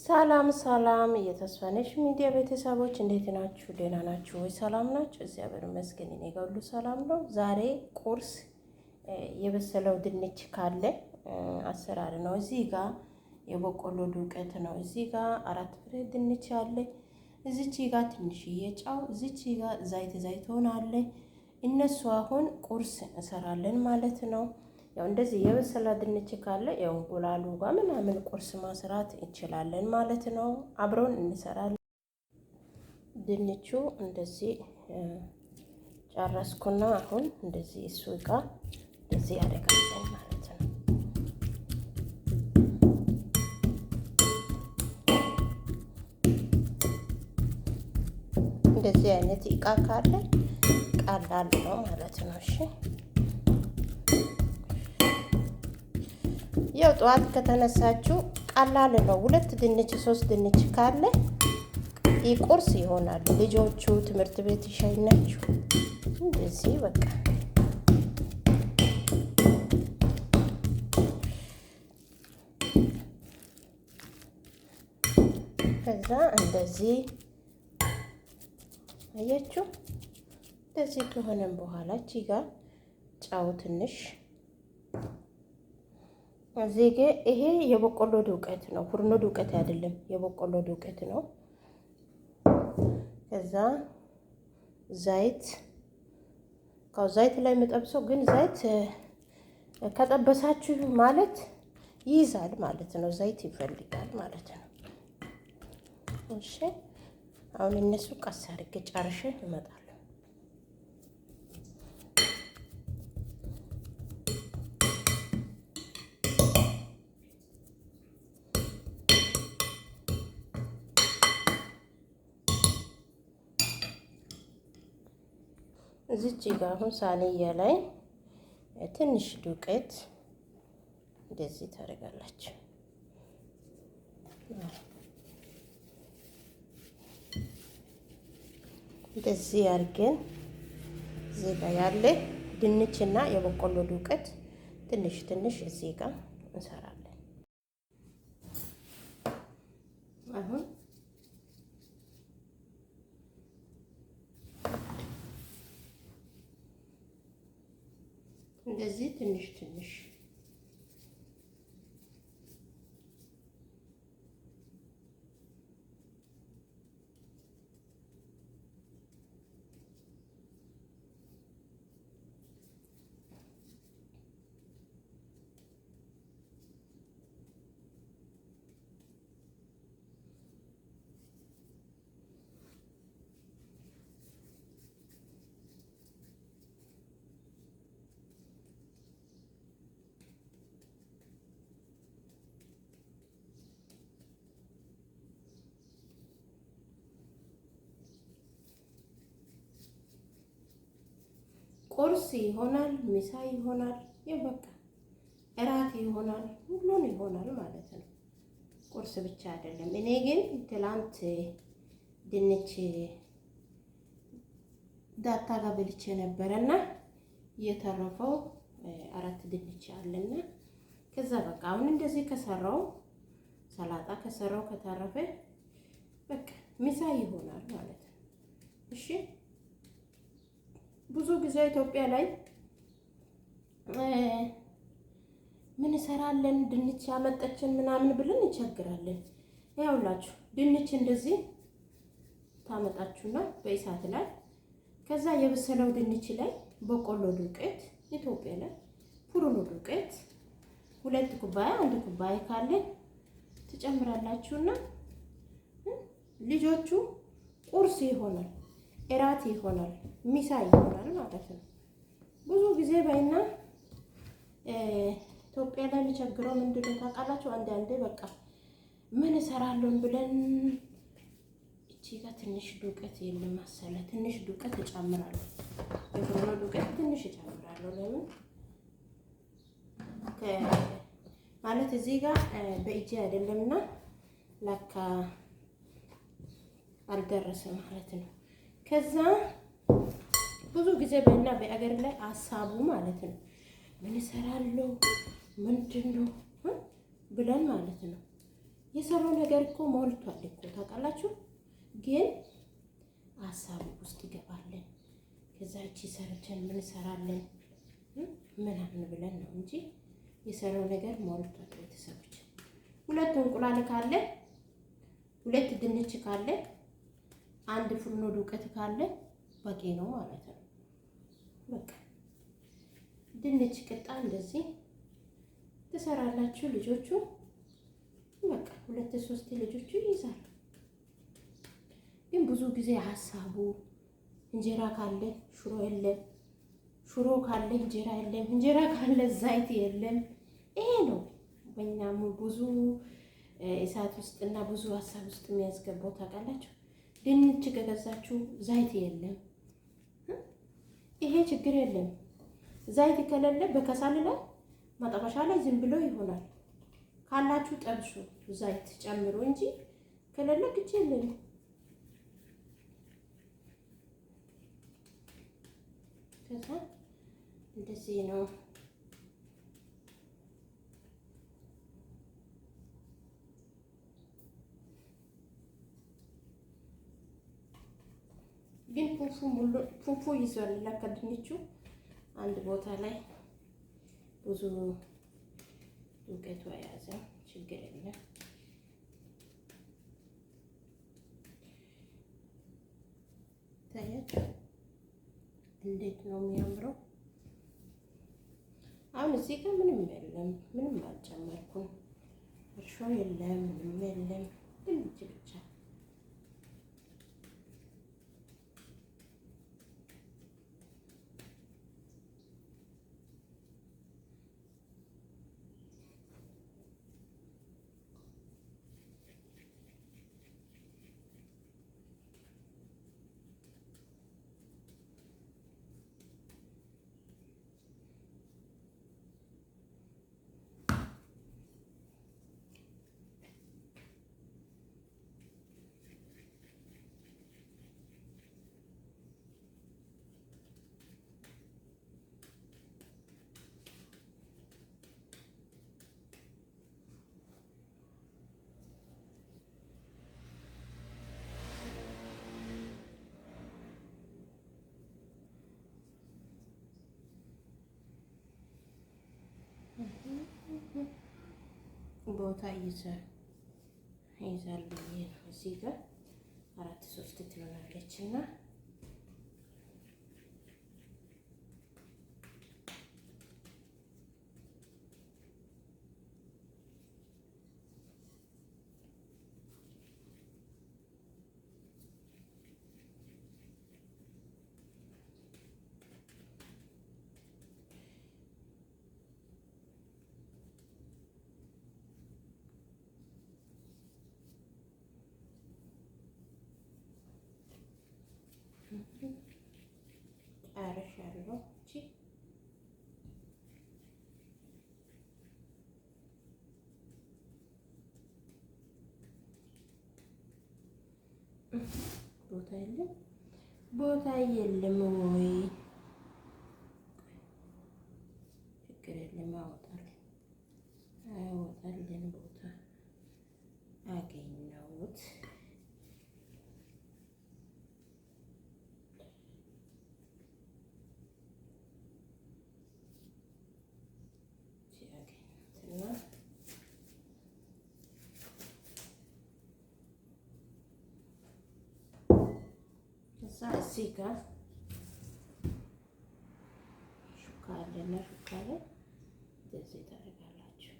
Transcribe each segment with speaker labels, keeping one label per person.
Speaker 1: ሰላም ሰላም የተስፋነሽ ሚዲያ ቤተሰቦች እንዴት ናችሁ? ደህና ናችሁ ወይ? ሰላም ናችሁ? እግዚአብሔር ይመስገን እኔ ጋር ሁሉ ሰላም ነው። ዛሬ ቁርስ የበሰለው ድንች ካለ አሰራር ነው። እዚህ ጋር የበቆሎ ዱቄት ነው። እዚህ ጋር 4 ፍሬ ድንች አለ። እዚች ጋር ትንሽዬ ጨው፣ እዚች ጋር ዘይቶን አለ። እነሱ አሁን ቁርስ እንሰራለን ማለት ነው። ያው እንደዚህ የበሰለ ድንች ካለ ያው እንቁላሉ ጋር ምናምን ቁርስ መስራት እንችላለን ማለት ነው። አብረን እንሰራለን። ድንቹ እንደዚህ ጨረስኩና አሁን እንደዚህ እሱ ጋር እንደዚህ አደርጋለሁ ማለት ነው። እንደዚህ አይነት እቃ ካለ ቀላል ነው ማለት ነው። እሺ ያው ጠዋት ከተነሳችሁ ቀላል ነው። 2 ድንች 3 ድንች ካለ ቁርስ ይሆናል። ልጆቹ ትምህርት ቤት ይሸኛችሁ እንደዚህ በቃ ከዛ እንደዚህ አያችሁ። እንደዚህ ከሆነም በኋላ እቺ ጋር ጫው ትንሽ እዚህ ጋር ይሄ የበቆሎ ዱቄት ነው። ፉርኖ ዱቄት አይደለም፣ የበቆሎ ዱቄት ነው። ከዛ ዘይት ዘይት ላይ የምጠብሰው ግን ዘይት ከጠበሳችሁ ማለት ይይዛል ማለት ነው። ዘይት ይፈልጋል ማለት ነው። እሺ አሁን እነሱ ቀስ አድርጌ ጨርሼ እመጣለሁ። እዚች ጋር አሁን ሳንያ ላይ ትንሽ ዱቄት እንደዚህ ታደርጋላችሁ። እንደዚህ አድርገን እዚህ ጋር ያለ ድንችና የበቆሎ ዱቄት ትንሽ ትንሽ እዚህ ጋር እንሰራለን። አሁን እንደዚህ ትንሽ ትንሽ ቁርስ ይሆናል፣ ምሳ ይሆናል፣ በቃ እራት ይሆናል፣ ሁሉን ይሆናል ማለት ነው። ቁርስ ብቻ አይደለም። እኔ ግን ትላንት ድንች ዳታ ጋር በልቼ ነበረና የተረፈው 4 ድንች አለና ከዛ በቃ አሁን እንደዚህ ከሰራው ሰላጣ ከሰራው ከተረፈ በቃ ምሳ ይሆናል ማለት ነው። እሺ ብዙ ጊዜ ኢትዮጵያ ላይ ምን እንሰራለን ድንች ያመጣችን ምናምን ብለን እንቸግራለን። ያውላችሁ ድንች እንደዚህ ታመጣችሁና በእሳት ላይ ከዛ የበሰለው ድንች ላይ በቆሎ ዱቄት ኢትዮጵያ ላይ ፉርኖ ዱቄት 2 ኩባያ 1 ኩባያ ካለ ትጨምራላችሁና ልጆቹ ቁርስ ይሆናል፣ እራት ይሆናል፣ ምሳ ይሆናል ማለት ነው። ብዙ ጊዜ በእና ኢትዮጵያ ላይ የሚቸግረው ምንድነው ታውቃላችሁ? አንዳንዴ በቃ ምን እሰራለሁ ብለን እቺ ጋር ትንሽ ዱቄት የለም መሰለ ትንሽ ዱቄት እጨምራለሁ። የፍርኖ ዱቄት ትንሽ እጨምራለሁ። ለምን ማለት እዚህ ጋር በእጄ አይደለምና ለካ አልደረሰም ማለት ነው። ከዛ ብዙ ጊዜ በእና በአገር ላይ አሳቡ ማለት ነው ምን እሰራለሁ ምንድነው ብለን ማለት ነው የሰራው ነገር እኮ ሞልቷል እኮ ታውቃላችሁ። ግን ሀሳብ ውስጥ ይገባለን። ከዛ እቺ ሰርተን ምን ሰራለን ምናምን ብለን ነው እንጂ የሰራው ነገር ሞልቷል። ቤተሰቦች ሁለት እንቁላል ካለ፣ ሁለት ድንች ካለ፣ አንድ ፍርኖ ዱቄት ካለ በቂ ነው ማለት ነው። በቃ ድንች ቅጣ እንደዚህ ትሰራላችሁ ልጆቹ። በቃ 2-3 ልጆቹ ይይዛሉ። ግን ብዙ ጊዜ ሀሳቡ እንጀራ ካለ ሽሮ የለም፣ ሽሮ ካለ እንጀራ የለም፣ እንጀራ ካለ ዘይት የለም። ይሄ ነው በእኛም ብዙ እሳት ውስጥና ብዙ ሀሳብ ውስጥ የሚያስገባው ታውቃላችሁ። ድንች ከገዛችሁ ዘይት የለም። ይሄ ችግር የለም። ዘይት ከሌለ በከሰል ላይ መጥበሻ ላይ ዝም ብሎ ይሆናል። ካላችሁ ጠብሱ ዘይት ጨምሮ እንጂ ከሌለ ግጭ የለም። ከዛ እንደዚህ ነው። ግን ፉፉ ይዟል ለከድንቹ አንድ ቦታ ላይ ብዙ ዱቄቱ የያዘው ችግር የለም። ታያችሁ እንዴት ነው የሚያምረው። አሁን እዚህ ጋር ምንም የለም፣ ምንም አልጨመርኩም። እርሾ የለም፣ ምንም የለም። ድንች ብቻ ቦታ ይዛል ብዬ ነው። እዚህ ጋር 4-3 ትሆናለች እና ጨርሻለሁ። ቦታ የለም ወይ? ችግር የለም። አወጣልን ቦታ አገኘሁት። እዚህ ጋር ሹካ አለና ሹካ ላይ እንደዚህ ታደርጋላችሁ።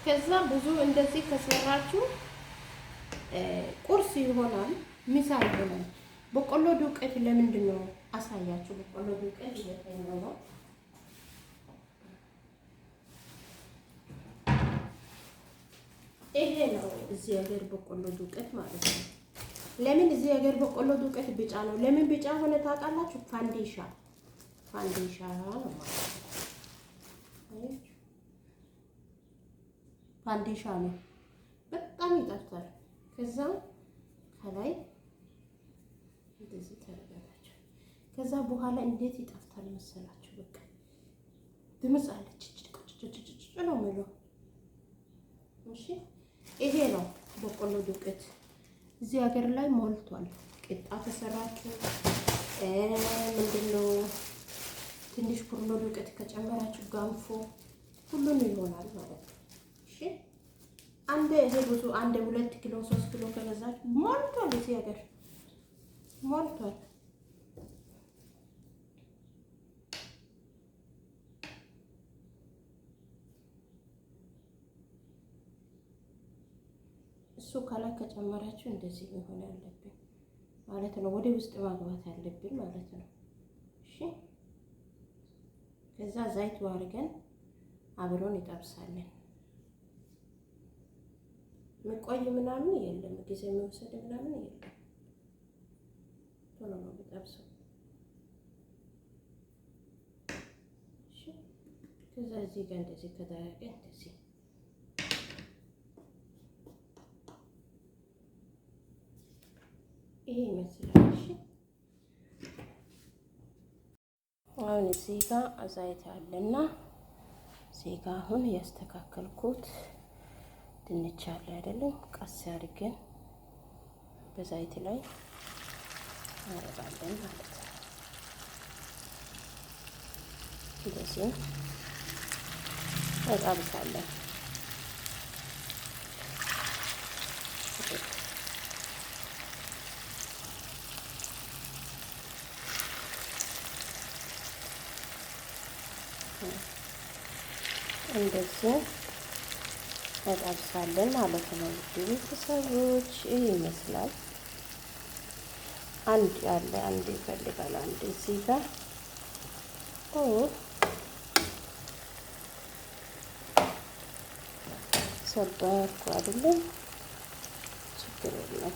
Speaker 1: ከዛ ብዙ እንደዚህ ከሰራችሁ ቁርስ ይሆናል። ምሳ ይሆናል። በቆሎ ዱቄት ለምንድን ነው አሳያችሁ። በቆሎ ዱቄት እየተኛው ነው። ይሄ ነው እዚህ ሀገር በቆሎ ዱቄት ማለት ነው። ለምን እዚህ ሀገር በቆሎ ዱቄት ቢጫ ነው? ለምን ቢጫ ሆነ ታውቃላችሁ? ፋንዲሻ ነው ማለት ነው። ፋንዲሻ ነው። በጣም ይጣፍጣል። ከዛ ከላይ እንደዚህ ታደርጋላችሁ። ከዛ በኋላ እንዴት ይጣፍጣል መሰላችሁ? በቃ ድምጽ አለች ነው የሚለው። እሺ ይሄ ነው በቆሎ ዱቄት። እዚህ ሀገር ላይ ሞልቷል። ቂጣ ተሰራችሁ ምንድነው ትንሽ ፉርኖ ዱቄት ከጨመራችሁ ጋንፎ ሁሉም ይሆናል ማለት ነው። እሺ አንድ ይሄ ብዙ አንድ 2 ኪሎ 3 ኪሎ ከገዛችሁ ሞልቷል። እዚህ ሀገር ሞልቷል። እሱ ከላይ ከጨመራችሁ እንደዚህ መሆን ያለብን ማለት ነው። ወደ ውስጥ ማግባት ያለብን ማለት ነው። እሺ ከዛ ዘይት አድርገን አብሮን ይጠብሳለን። መቆይ ምናምን የለም፣ ጊዜ መውሰድ ምናምን የለም። ቶሎ ነው የሚጠብሰው። እሺ ከዛ እዚህ ጋር እንደዚህ ከደረቀ እንደዚህ ይሄ ይመስላል። እሺ አሁን እዚህ ጋር ዘይት አለና እዚህ ጋር አሁን ያስተካከልኩት ድንች አለ አይደለም። ቀስ አድርገን በዛይት ላይ አረጋለን ማለት ነው። እንደዚህ እንጠብሳለን። እንደዚህ እንጠብሳለን ማለት ነው። ቤተሰቦች ይህ ይመስላል። አንድ ያለ አንድ ይፈልጋል። አንድ እዚህ ጋር ሰባርኩ አይደለም፣ ችግር የለም።